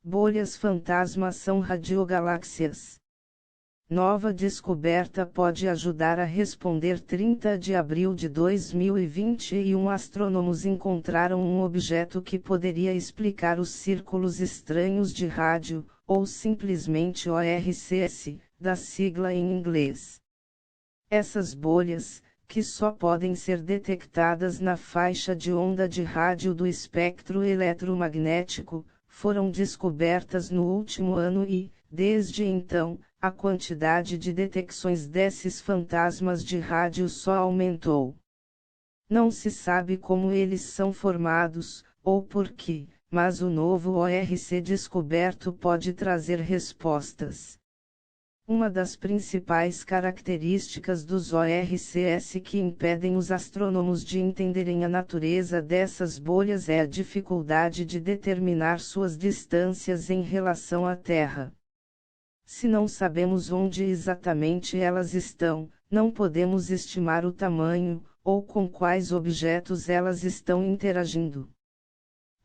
bolhas fantasma são radiogaláxias. Nova descoberta pode ajudar a responder. 30 de abril de 2021, astrônomos encontraram um objeto que poderia explicar os círculos estranhos de rádio, ou simplesmente ORCS, da sigla em inglês. Essas bolhas, que só podem ser detectadas na faixa de onda de rádio do espectro eletromagnético, foram descobertas no último ano e, desde então, a quantidade de detecções desses fantasmas de rádio só aumentou. Não se sabe como eles são formados, ou por quê, mas o novo ORC descoberto pode trazer respostas. Uma das principais características dos ORCS que impedem os astrônomos de entenderem a natureza dessas bolhas é a dificuldade de determinar suas distâncias em relação à Terra. Se não sabemos onde exatamente elas estão, não podemos estimar o tamanho, ou com quais objetos elas estão interagindo.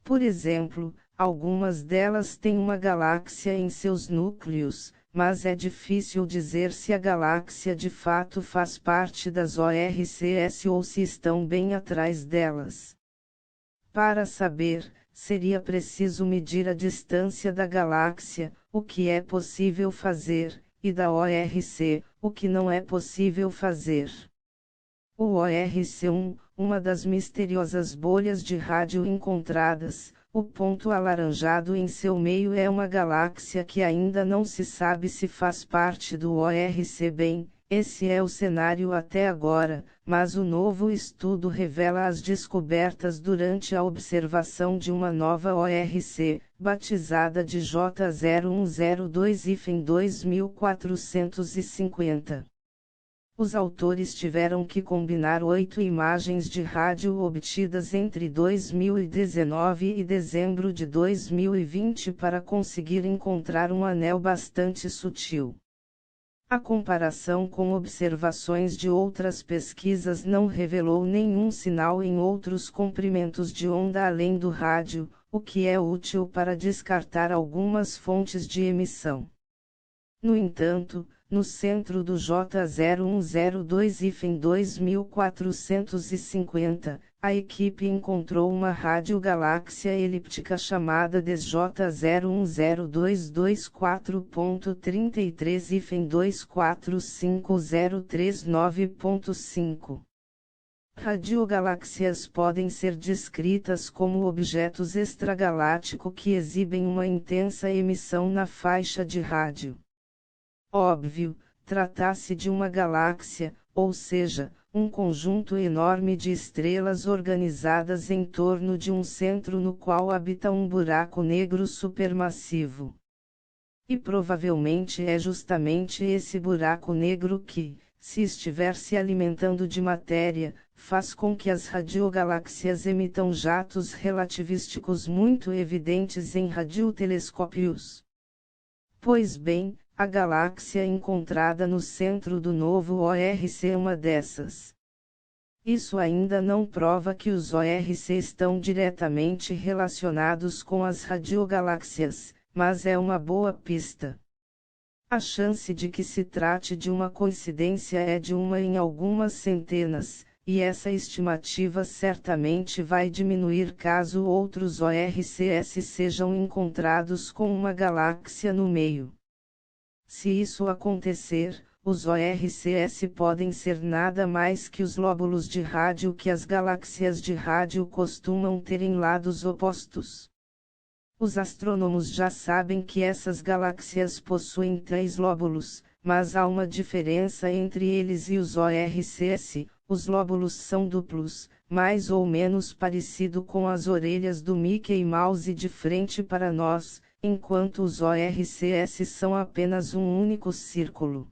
Por exemplo, algumas delas têm uma galáxia em seus núcleos, mas é difícil dizer se a galáxia de fato faz parte das ORCS ou se estão bem atrás delas. Para saber, seria preciso medir a distância da galáxia, o que é possível fazer, e da ORC, o que não é possível fazer. O ORC-1, uma das misteriosas bolhas de rádio encontradas, o ponto alaranjado em seu meio é uma galáxia que ainda não se sabe se faz parte do ORC. Bem, esse é o cenário até agora, mas o novo estudo revela as descobertas durante a observação de uma nova ORC, batizada de J0102-2450. Os autores tiveram que combinar 8 imagens de rádio obtidas entre 2019 e dezembro de 2020 para conseguir encontrar um anel bastante sutil. A comparação com observações de outras pesquisas não revelou nenhum sinal em outros comprimentos de onda além do rádio, o que é útil para descartar algumas fontes de emissão. No entanto, no centro do J0102-2450, a equipe encontrou uma radiogaláxia elíptica chamada DES-J010224.33-245039.5. Radiogaláxias podem ser descritas como objetos extragalácticos que exibem uma intensa emissão na faixa de rádio. Óbvio, trata-se de uma galáxia, ou seja, um conjunto enorme de estrelas organizadas em torno de um centro no qual habita um buraco negro supermassivo. E provavelmente é justamente esse buraco negro que, se estiver se alimentando de matéria, faz com que as radiogaláxias emitam jatos relativísticos muito evidentes em radiotelescópios. Pois bem, a galáxia encontrada no centro do novo ORC é uma dessas. Isso ainda não prova que os ORC estão diretamente relacionados com as radiogaláxias, mas é uma boa pista. A chance de que se trate de uma coincidência é de 1 em algumas centenas, e essa estimativa certamente vai diminuir caso outros ORCS sejam encontrados com uma galáxia no meio. Se isso acontecer, os ORCS podem ser nada mais que os lóbulos de rádio que as galáxias de rádio costumam ter em lados opostos. Os astrônomos já sabem que essas galáxias possuem 3 lóbulos, mas há uma diferença entre eles e os ORCS. Os lóbulos são duplos, mais ou menos parecido com as orelhas do Mickey Mouse de frente para nós, enquanto os ORCS são apenas um único círculo.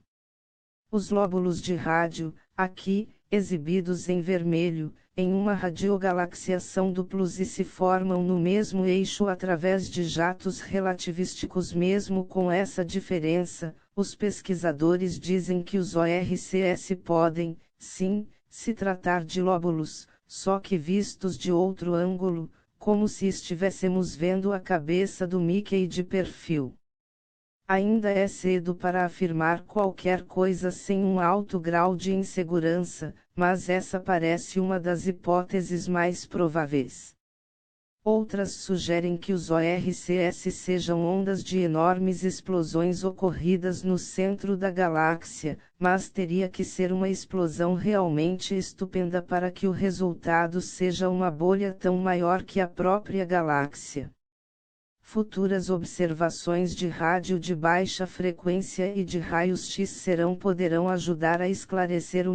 Os lóbulos de rádio, aqui, exibidos em vermelho, em uma radiogaláxia são duplos e se formam no mesmo eixo através de jatos relativísticos. Mesmo com essa diferença, os pesquisadores dizem que os ORCS podem, sim, se tratar de lóbulos, só que vistos de outro ângulo, como se estivéssemos vendo a cabeça do Mickey de perfil. Ainda é cedo para afirmar qualquer coisa sem um alto grau de insegurança, mas essa parece uma das hipóteses mais prováveis. Outras sugerem que os ORCS sejam ondas de enormes explosões ocorridas no centro da galáxia, mas teria que ser uma explosão realmente estupenda para que o resultado seja uma bolha tão maior que a própria galáxia. Futuras observações de rádio de baixa frequência e de raios X poderão ajudar a esclarecer o